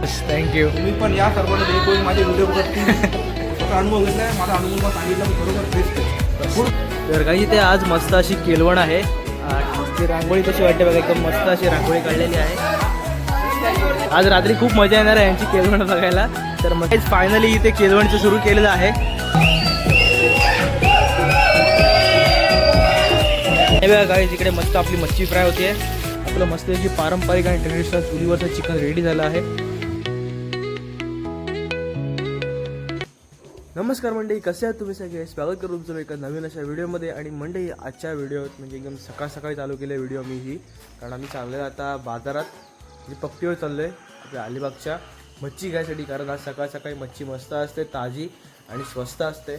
Thank you. तुम्ही पण या सर्वांना जे कोणी माझे व्हिडिओ बघतील स्वतः अनुभव घेतलाय, माझा अनुभव मला सांगितलं की बरोबर बेस्ट. तर काही इथे आज मस्त अशी केलवण आहे. ती रांगोळी कशी वाटते बघा, एकदम मस्त अशी रांगोळी काढलेली आहे. आज रात्री खूप मजा येणार आहे यांची केलवण बघायला. तर मग फायनली इथे केलवणचं सुरू केलेलं आहे. हे बघा गाईज, इकडे मस्त आपली मच्छी फ्राय होते. आपलं मस्त अशी पारंपरिक आणि ट्रेडिशनल चुलीवरचं चिकन रेडी झालं आहे. नमस्कार मंडळी, कसे आहात तुम्ही सगळे? स्वागत करू तुमचं एका नवीन अशा व्हिडिओमध्ये. आणि मंडळी, आजच्या व्हिडिओत म्हणजे एकदम सकाळी चालू केलं व्हिडिओ मी ही, कारण आम्ही चाललो आहे आता बाजारात, म्हणजे पट्टीवर चाललो आहे आपल्या अलिबागच्या मच्छी घ्यायसाठी. कारण आज सकाळी मच्छी मस्त असते, ताजी आणि स्वस्त असते.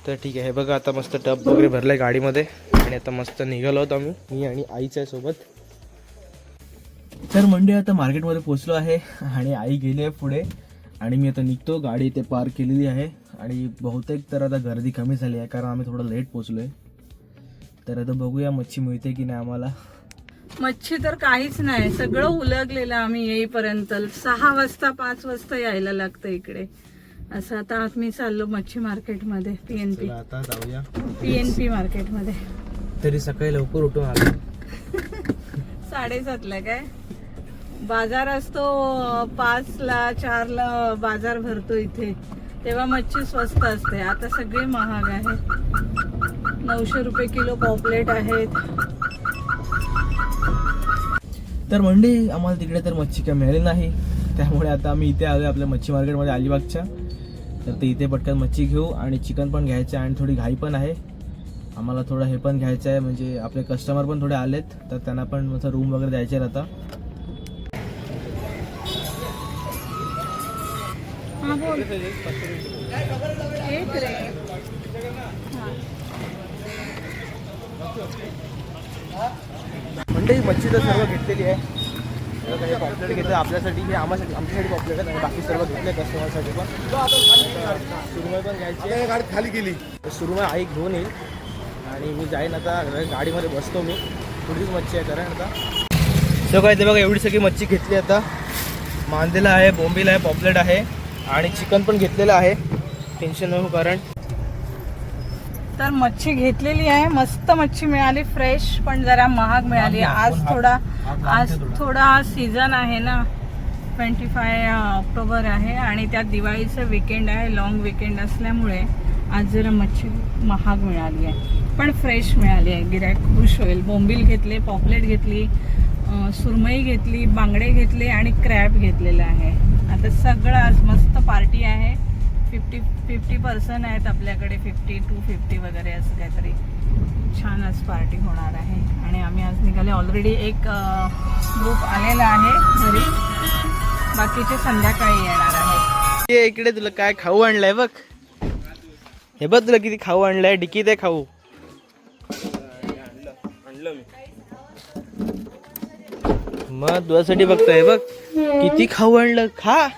तर ठीक आहे, हे बघा आता मस्त टब वगैरे भरलं आहे गाडीमध्ये आणि आता मस्त निघालो होतो आम्ही, मी आणि आईच्या सोबत. तर मंडळी, आता मार्केटमध्ये पोचलो आहे आणि आई गेली आहे पुढे आणि मी आता निघतो. गाडी इथे पार्क केलेली आहे आणि बहुतेक तर आता गर्दी कमी झाली आहे, कारण आम्ही थोडं लेट पोचलो आहे. तर आता बघूया मच्छी मिळते की नाही आम्हाला. मच्छी तर काहीच नाही, सगळं उलगलेलं. आम्ही येईपर्यंत 6 वाजता 5 वाजता यायला लागतं इकडे. असं आता आम्ही चाललो मच्छी मार्केटमध्ये, PNP. आता जाऊया PNP मार्केटमध्ये. तरी सकाळी लवकर उठून आलो. 7:30ला काय बाजार असतो, 5ला 4ला बाजार भरतो इथे, तेव्हा मच्छी स्वस्त असते. आता सगळी महाग आहे. 900 रुपये किलो पॉपलेट आहेत. तर मंडळी, आम्हाला तिकडे तर मच्छी काय मिळाली नाही, त्यामुळे आता आम्ही इथे आलो आपल्या मच्छी मार्केटमध्ये अलिबागच्या. तर ते इथे पटकन मच्छी घेऊ आणि चिकन पण घ्यायचं आहे आणि थोडी घाई पण आहे आम्हाला. थोडं हे पण घ्यायचं आहे, म्हणजे आपले कस्टमर पण थोडे आलेत, तर त्यांना पण मस्त रूम वगैरे द्यायचे आता. हा बोल. एक रे. मंडळी, मच्छी तर सर्व घेतलेली आहे. पॉपलेट घेतलं आपल्यासाठी, हे आमच्यासाठी पॉपलेट आहेत आणि बाकी सर्व घेतले कस्टमरसाठी पण. सुरमई पण घ्यायची, गाडी खाली गेली. सुरमई आई घेऊन येईल आणि मी जाईन आता गाडीमध्ये बसतो. मी थोडीच मच्छी आहे कारण आता. सो काय ते बघा, एवढी सगळी मच्छी घेतली आता. मांदेला आहे, बोंबीला आहे, पॉपलेट आहे आणि चिकन पण घेतलेलं आहे. टेन्शन नको कारण. तर मच्छी घेतलेली आहे, मस्त मच्छी मिळाली, फ्रेश, पण जरा महाग मिळाली. आज थोडा सीझन आहे ना, 25 ऑक्टोबर आहे आणि त्यात दिवाळीचं वीकेंड आहे, लॉंग वीकेंड असल्यामुळे आज जरा मच्छी महाग मिळाली आहे, पण फ्रेश मिळाली आहे. गिऱ्हाईक खुश होईल. बोंबील घेतले, पॉपलेट घेतली, सुरमई घेतली, बांगडे घेतले आणि क्रॅब घेतलेलं आहे. आता सगळं आज मस्त पार्टी आहे. 50% आहेत आपल्याकडे, 50 to 50 वगैरे असं काहीतरी. छान आज पार्टी होणार आहे आणि आम्ही आज निघाले. ऑलरेडी एक ग्रुप आलेला आहे घरी, बाकीचे संध्याकाळी येणार आहे. इकडे तुला काय खाऊ आणलंय बघ. हे बघ, तुला किती खाऊ आणलंय. डिकीत आहे खाऊ. मग तुझ्यासाठी बघतोय बघ किती खाऊ आणलं. खा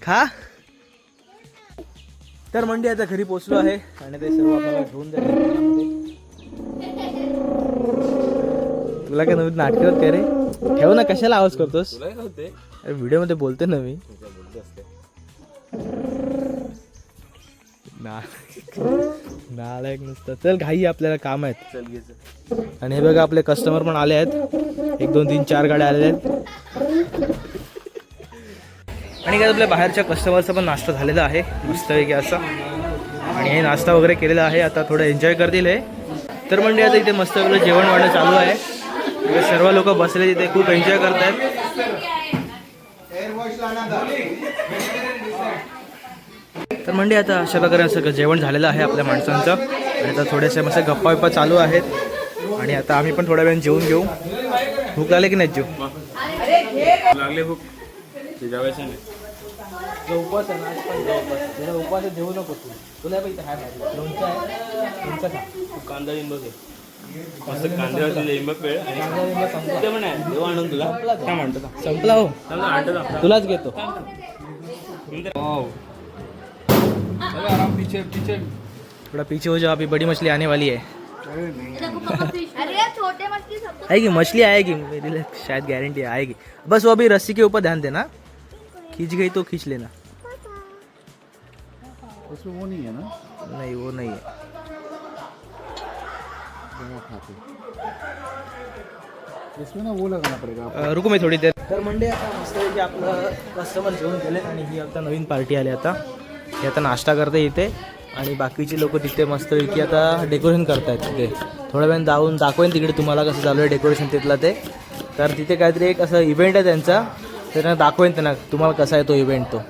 खा. तर मंडी, आता घरी पोचलो आहे आणि ते सर्व आपल्याला घेऊन जाईल. तुला काय नवीन नाटक होत काय रे? ठेव ना, कशाला आवाज करतोस? अरे व्हिडिओ मध्ये बोलते ना मी. नालायक नुसतं. चल, घाई, आपल्याला काम आहेत. आणि हे बघा, आपले कस्टमर पण आले आहेत. 1 2 3 4 गाड्या आलेल्या आहेत. आणि काय आपल्या बाहेरच्या कस्टमरचा पण नाश्ता झालेला आहे मस्तपैकी असा. आणि हे नाश्ता वगैरे केलेला आहे, आता थोडं एन्जॉय करतील हे. तर म्हणजे आता इथे मस्त आपलं जेवण वाढणं चालू आहे. इथे सर्व लोक बसले, तिथे खूप एन्जॉय करत आहेत. तर म्हणजे आता अशा प्रकारे सगळं जेवण झालेलं आहे आपल्या माणसांचं. आणि आता थोडेसे मस्त गप्पा चालू आहेत आणि आता आम्ही पण थोड्या वेळ जेवून घेऊ. भूक लागले की नाही? जेव लागले भूक जेवायचं नाही. उपवास आहे ना, उपवास जेवू नको तू. तुला पाहिजे हाय भाजी लोणचं आहे, लोणचं खा. कांदा लिंब घे, मस्त कांद्यावर लिंब पेळ ते पण आहे. देऊ आणून तुला काय म्हणतो? संपला हो, तुलाच घेतो. आराम पीछे थोड़ा पीछे हो जाओ, अभी बड़ी मछली आने वाली है. अरे छोटे मछली है कि मछली आएगी मेरे लिए शायद गारंटी आएगी। बस वो अभी रस्सी के ऊपर ध्यान देना, खींच गई तो खींच लेना। उसमें वो नहीं है ना? नहीं वो नहीं है। इसमें ना वो लगाना पड़ेगा। रुको मी थोडी देर। तर मंडळी आता मस्तपैकी आपलं कस्टमर जेवण केले आणि ही आता नवीन पार्टी आली। आता हे आता नाश्ता करते इथे आणि बाकीचे लोक तिथे मस्तपैकी आता डेकोरेशन करतायत। तिथे थोड्या वेळ जाऊन दाखवेन तिकडे तुम्हाला कसं चालू आहे डेकोरेशन तिथला ते। तर तिथे काहीतरी एक असं इव्हेंट आहे त्यांचा, तर त्यांना दाखवेन त्यांना तुम्हाला कसा आहे तो इव्हेंट तो।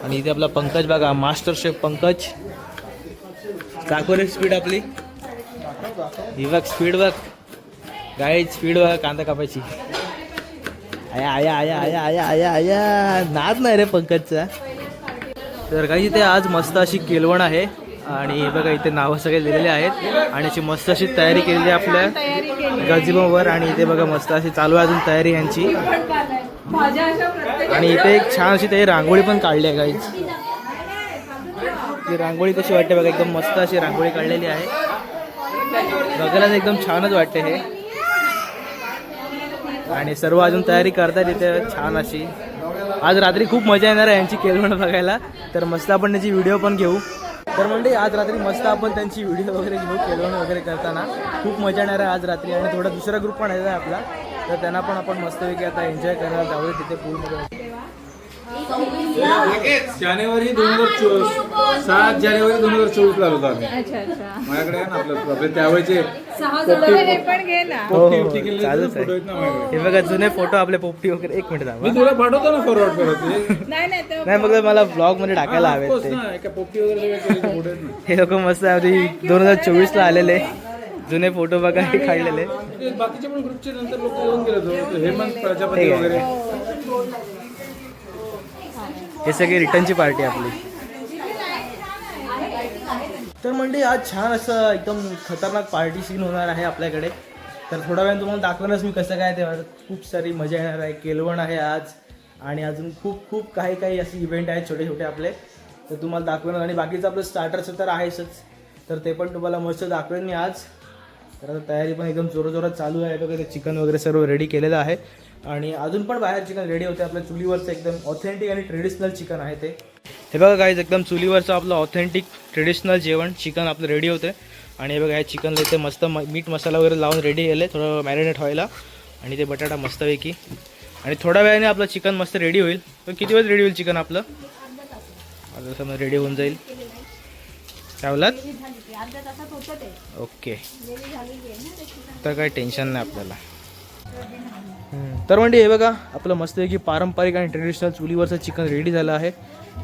आणि इथे आपला पंकज बघा, मास्टर शेफ पंकज। दाखव रे स्पीड आपली, ही बघ स्पीड बघ गाईड, स्पीड बघ कांदा कापायची। आया आया आया आया आया आया आया, नाद नाही रे पंकजचा। तर काही इथे आज मस्त अशी केलवण आहे आणि बघा इथे नावं सगळे दिलेले आहेत आणि अशी मस्त अशी तयारी केलेली आहे आपल्या गजिबोवर। आणि इथे बघा मस्त अशी चालू आहे अजून तयारी यांची। आणि इथे एक छान अशी तयारी रांगोळी पण काढली आहे गाईज। ती रांगोळी कशी वाटते बघा, एकदम मस्त अशी रांगोळी काढलेली आहे, बघायला एकदम छानच वाटते हे। आणि सर्व अजून तयारी करतात इथे छान अशी। आज रात्री खूप मजा येणार आहे यांची केलवण बघायला, तर मस्त आपण त्याची व्हिडिओ पण घेऊ। तर म्हणजे आज रात्री मस्त आपण त्यांची व्हिडिओ वगैरे घेऊ केलवण वगैरे करताना, खूप मजा येणार आहे आज रात्री। आणि थोडा दुसरा ग्रुप पण आहे आपला, तर त्यांना पण आपण मस्तपैकी आता एन्जॉय करायला जाऊया तिथे पूलमध्ये। जानेवारी 2024, 7 जानेवारी 2024 ला होता आम्ही। अच्छा अच्छा, माझ्याकडे आहे ना आपले त्यावेळेचे हे पण घे ना। चालूच आहे। हे बघा जुने फोटो आपले पोपटी वगैरे। एक मिनिट थांबा, मी तुला पाठवतो ना फॉरवर्ड करत। नाही नाही ते नाही मग मला ब्लॉग मध्ये टाकायला हवेत ते। एका पोपटी वगैरे फोटो आहेत ना, हे लोक मस्त आधी 2024 ला आलेले जुने फोटो बघा हे काढलेले। ते बाकीचे पण ग्रुपचे नंतर लोक येऊन गेले, हेमंत प्रजापती वगैरे। हे सगळे रिटर्नची पार्टी आपली। तर म्हणजे आज छान असं एकदम खतरनाक पार्टी सीन होणार आहे आपल्याकडे। तर थोड्या वेळाने तुम्हाला दाखवणारच मी कसं काय ते। खूप सारी मजा येणार आहे, केलवण आहे आज आणि अजून खूप खूप काही काही असे इव्हेंट आहेत छोटे छोटे आपले, तर तुम्हाला दाखवणार। आणि बाकीचं आपलं स्टार्टर्स तर आहेच, तर ते पण तुम्हाला मस्त दाखवेन मी आज। तर आता तयारी पण एकदम जोरात चालू आहे बघा। ते चिकन वगैरे सर्व रेडी केलेलं आहे आणि अजून पण बाहेर चिकन रेडी होते आपल्या चुलीवरचं, एकदम ऑथेंटिक आणि ट्रेडिशनल चिकन आहे ते। हे बघा गाईज एकदम चुलीवरचं आपलं ऑथेंटिक ट्रेडिशनल जेवण चिकन आपलं रेडी होते। आणि हे बघा हे चिकनला इथे मस्त मीठ मसाला वगैरे लावून रेडी केलं आहे थोडं मॅरिनेट व्हायला। आणि ते बटाटा मस्तपैकी, आणि थोड्या वेळाने आपलं चिकन मस्त रेडी होईल। तर किती वेळ रेडी होईल चिकन आपलं? आता समजा रेडी होऊन जाईल। काय बोलात? ओके, तर काही टेन्शन नाही आपल्याला। तर म्हणजे हे बघा आपलं मस्तपैकी पारंपरिक आणि ट्रेडिशनल चुलीवरचं चिकन रेडी झालं आहे।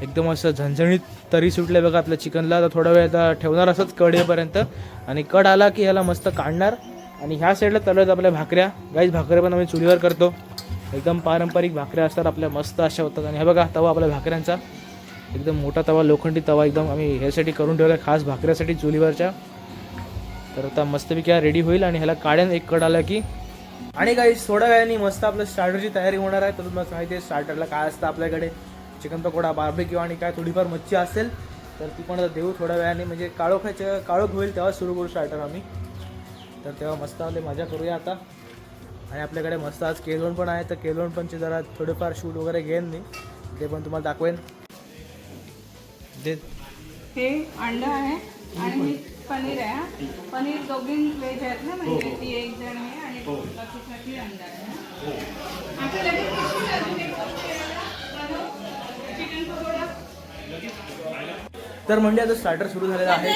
एकदम असं झणझणीत तरी सुटले बघा आपल्या चिकनला। तर थोडा वेळ आता ठेवणार असंच कड येईपर्यंत, आणि कड आला की ह्याला मस्त काढणार। आणि ह्या साईडला तळत आपल्या भाकऱ्या गाईज, भाकऱ्या पण आम्ही चुलीवर करतो, एकदम पारंपरिक भाकऱ्या असतात आपल्या, मस्त अशा होतात। आणि हे बघा तवा आपल्या भाकऱ्यांचा, एकदम मोठा तवा, लोखंडी तवा एकदम आम्ही ह्यासाठी करून ठेवला खास भाकऱ्यासाठी चुलीवरच्या। तर आता मस्तपैकी रेडी होईल आणि ह्याला काढेन एक कड आला की। आणि काही थोड्या वेळाने मस्त आपलं स्टार्टरची तयारी होणार आहे। तर तुम्हाला माहिती आहे स्टार्टरला काय असतं आपल्याकडे, चिकन पकोडा, बार्बेक्यू आणि काय थोडीफार मच्छी असेल तर ती पण आता देऊ थोड्या वेळाने, म्हणजे काळोख होईल तेव्हा सुरू करू स्टार्टर आम्ही। तर तेव्हा मस्त आपले मजा करूया आता। आणि आपल्याकडे मस्त आज केलवण पण आहे, तर केलवण पणचे जरा थोडेफार शूट वगैरे घेईन मी, ते पण तुम्हाला दाखवेन। हे अंडा आहे आणि हे पनीर आहे। पनीर दोघी व्हेज आहेत ना, म्हणजे ती एक जण आहे आणि बाकीसाठी अंडा आहे। तर म्हणजे आता स्टार्टर सुरू झालेलं आहे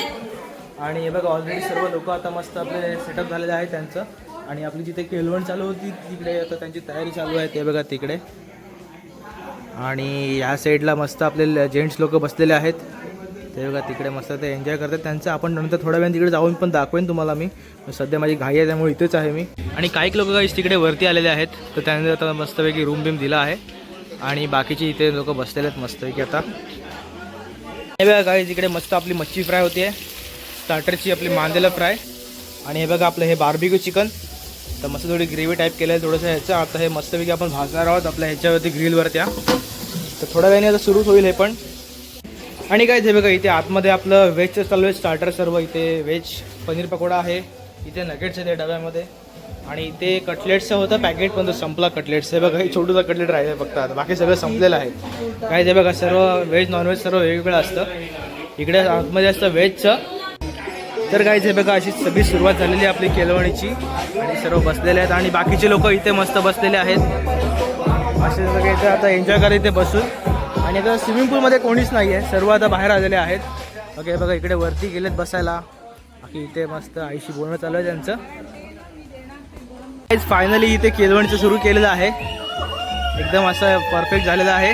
आणि हे बघा ऑलरेडी सर्व लोक आता मस्त आपले सेटअप झालेले आहे त्यांचं। आणि आपली जिथे केलवण चालू होती तिकडे आता त्यांची तयारी चालू आहे, ते बघा तिकडे। आणि या साईडला मस्त आपले जेंट्स लोक बसलेले आहेत, ते बघा तिकडे मस्त ते एन्जॉय करतात त्यांचं। आपण नंतर थोड्या वेळ तिकडे जाऊन पण दाखवेन तुम्हाला मी, सध्या माझी घाई आहे त्यामुळे इथेच आहे मी। आणि काही लोक गाईस तिकडे वरती आलेले आहेत, तर त्यांनी आता मस्तपैकी रूम बिम दिला आहे आणि बाकीचे इथे लोक बसलेले आहेत मस्तपैकी आता। हे बघा गाईस इकडे मस्त आपली मच्छी फ्राय होती आहे, स्टार्टरची आपली मांदेला फ्राय। आणि हे बघा आपलं हे बार्बिक्यू चिकन, तर मस्त थोडी ग्रेव्ही टाईप केलं आहे थोडंसं ह्याचं। आता हे मस्तपैकी आपण भाजणार आहोत आपल्या ह्याच्यावरती ग्रिलवर त्या, तर थोड्या वेळाने आता सुरूच होईल हे पण। आणि काय ते बघा इथे आतमध्ये आपलं व्हेजचं चालू आहे स्टार्टर सर्व। इथे व्हेज पनीर पकोडा आहे, इथे नगेट्स आहे त्या डब्यामध्ये, आणि ते कटलेट्सचं होतं पॅकेट पण तो संपला कटलेट्स. हे बघा हे छोटूसा कटलेट राहिलं फक्त आता, बाकी सगळं संपलेलं आहे. काय ते बघा सर्व व्हेज नॉनव्हेज सर्व वेगवेगळं असतं. इकडे आतमध्ये असतं व्हेजचं. तर काय ते बघा अशी सगळी सुरुवात झालेली आहे आपली केलवणीची आणि सर्व बसलेले आहेत आणि बाकीचे लोक इथे मस्त बसलेले आहेत. असे सगळे इथे आता एन्जॉय करा इथे बसून. आणि आता स्विमिंग पूलमध्ये कोणीच नाही आहे, सर्व आता बाहेर आलेले आहेत. ओके बघा इकडे वरती गेलेत बसायला. बाकी इथे मस्त आईशी बोलणं चालू आहे त्यांचं. फायनली इथे केलवणीचं सुरू केलेलं आहे. एकदम असं परफेक्ट झालेलं आहे.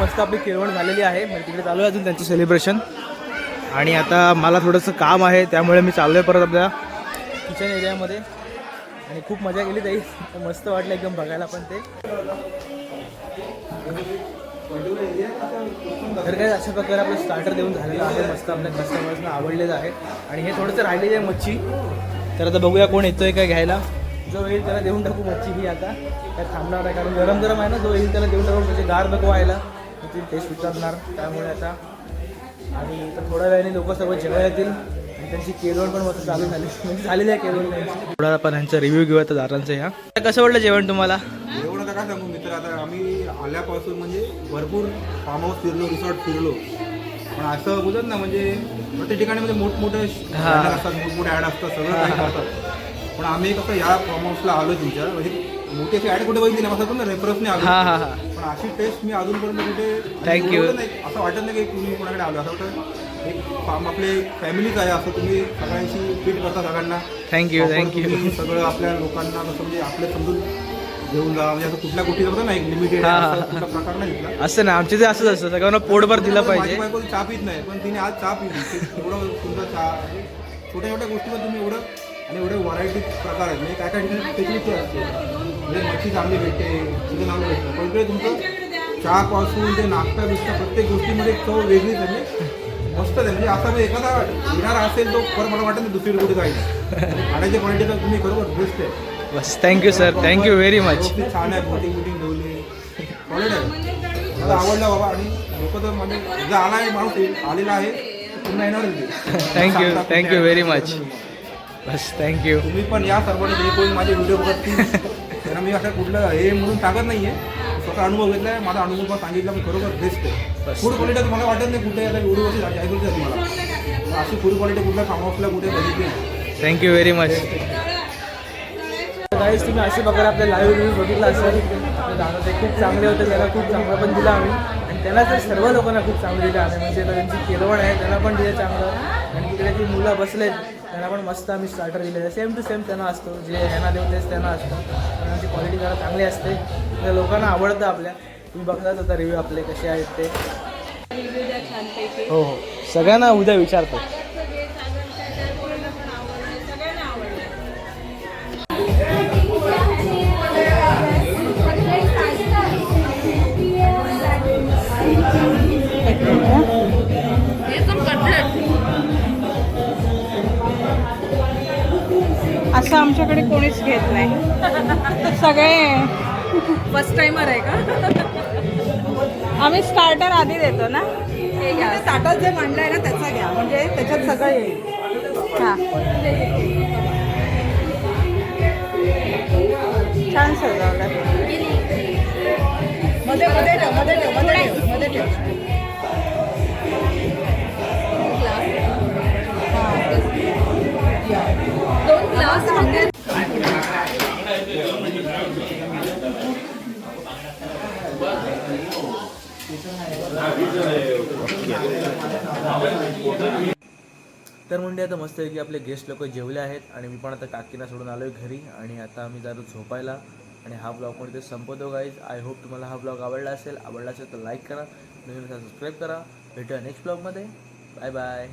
मस्त आपली केळवण झालेली आहे. म्हणजे तिकडे चालू आहे अजून त्यांचं सेलिब्रेशन. आणि आता मला थोडंसं काम आहे त्यामुळे मी चाललो आहे परत आपल्या किचन एरियामध्ये. आणि खूप मजा केली ताई, मस्त वाटलं एकदम बघायला पण ते. तर काय अशा प्रकारे आपलं स्टार्टर देऊन झालेलं आहे. मस्त आपल्या कस्टमर्सना आवडलेलं आहे. आणि हे थोडंसं राहिलेलं आहे मच्छी. तर आता बघूया कोण येतोय काय घ्यायला. जो येईल त्याला देऊन टाकू मच्छी ही आता. काय थांबणार आहे कारण गरम गरम आहे ना. जो येईल त्याला देऊन टाकू म्हणजे गार नको व्हायला, ती टेस्ट विचारणार त्यामुळे आता. आणि तर थोड्या वेळाने लोक सर्व जेवायला येतील आणि त्यांची केळवण पण मस्त चालू झाली म्हणजे झालेली आहे केळवण त्यांची. थोडा आपण ह्यांचा रिव्ह्यू घेऊ आता दारांचं. ह्या कसं वाटलं जेवण तुम्हाला? जेवण आता काय सांगू मित्र, आता आम्ही आल्यापासून म्हणजे भरपूर फार्म हाऊस फिरलो, रिसॉर्ट फिरलो. पण असं बोलत ना म्हणजे प्रत्येक ठिकाणी म्हणजे मोठमोठे असतात, मोठमोठे ॲड असतात, सगळं काही करतात. पण आम्ही कसं या फार्म हाऊसला आलो तुमच्या म्हणजे मोठी अशी ॲड कुठे बघितली नाही, असं ना रेफरन्सने आलो. पण अशी टेस्ट मी अजूनपर्यंत कुठे थँक्यू. असं वाटत नाही की तुम्ही कोणाकडे आलो. असं वाटतं एक फार्म आपले फॅमिलीच आहे, असं तुम्ही सगळ्यांशी ट्रीट करता सगळ्यांना. थँक्यू. सगळं आपल्या लोकांना कसं म्हणजे आपल्या समजून घेऊन जा. म्हणजे असं कुठल्या गोष्टी करता ना एक लिमिटेड कुठला प्रकार नाही घेतला असं ना. आमचे ते असंच असतं, सगळ्यांना पोटभर दिलं पाहिजे. माझी बायको चहा पित नाही पण तिने आज चहा पिली. एवढं सुंदर चहा, छोट्या छोट्या गोष्टीमध्ये तुम्ही एवढं आणि एवढे व्हरायटी प्रकार आहेत. म्हणजे काय काय ठिकाणी स्पेशलिटी असते म्हणजे मच्छी चांगली भेटते, चिकन चांगलं भेटतं. पण इकडे तुमचं चहापासून ते नाश्ता बिस्ता प्रत्येक गोष्टीमध्ये चव वेगळीच आहे. म्हणजे मस्त आहे. म्हणजे असं म्हणजे एखादा येणारा असेल तो परत मला वाटतं दुसरी कुठे जाईल. खाण्याच्या क्वालिटीचा तुम्ही बरोबर बेस्ट आहे. बस thank you sir, thank you very much. छान आहे. बोटिंग ठेवली सॉलिड आहे. मला आवडला बाबा. आणि लोक तर म्हणजे जर आला आहे माणूस आलेला आहे पुन्हा येणार. Thank you very much. बस थँक्यू. तुम्ही पण या सर्वांनी जे कोणी माझे व्हिडिओ बघतील त्यांना मी असं कुठलं हे म्हणून सांगत नाही आहे. स्वतः अनुभव घेतला आहे. माझा अनुभव सांगितला मी खरोखर बेस्ट आहे. फूड क्वालिटी तुम्हाला वाटत नाही कुठे आता व्हिडिओवरती ऐकूच आहे तुम्हाला. अशी फूड क्वालिटी कुठल्या फार्म हाऊसला कुठे बघितली नाही. Thank you very much. गाईस तुम्ही असे प्रकारे आपल्या लाईव्ह रिव्ह्यू बघितला असेल. ते खूप चांगले होते, त्याला खूप चांगलं पण दिलं आम्ही. आणि त्याला तर सर्व लोकांना खूप चांगलं दिलं आम्ही. म्हणजे त्यांची केळवण आहे त्यांना पण दिलं चांगलं. आणि तिकडे ती मुलं बसलेत त्यांना पण मस्त आम्ही स्टार्टर दिले. सेम टू सेम त्यांना असतो, जे ह्यांना देऊ तेच त्यांना असतं. त्यांची क्वालिटी जरा चांगली असते, त्या लोकांना आवडतं आपल्या. तुम्ही बघताच आता रिव्ह्यू आपले कसे आहेत ते. हो हो सगळ्यांना उद्या विचारतो. असं आमच्याकडे कोणीच घेत नाही. सगळे फर्स्ट टाइमर आहे का? आम्ही स्टार्टर आधी देतो ना. हे घ्या. स्टार्टर जे मांडलं आहे ना त्याचा घ्या, म्हणजे त्याच्यात सगळं येईल. हां छान सजवलं. मध्ये मध्ये ठेव, मध्ये ठेव, मध्ये ठेव, मध्ये ठेव. दोन ग्लास म्हणजे तर म्हणजे आता मस्त आहे की आपले गेस्ट लोक जेवले आहेत आणि मी पण आता काकीना सोडून आलो आहे घरी आणि आता आम्ही जातो झोपायला. आणि हा ब्लॉग पण इथे संपवतो गाईज. आय होप तुम्हाला हा ब्लॉग आवडला असेल तर लाईक करा, नवीन सबस्क्राईब करा. भेटूया नेक्स्ट ब्लॉगमध्ये. Bye bye.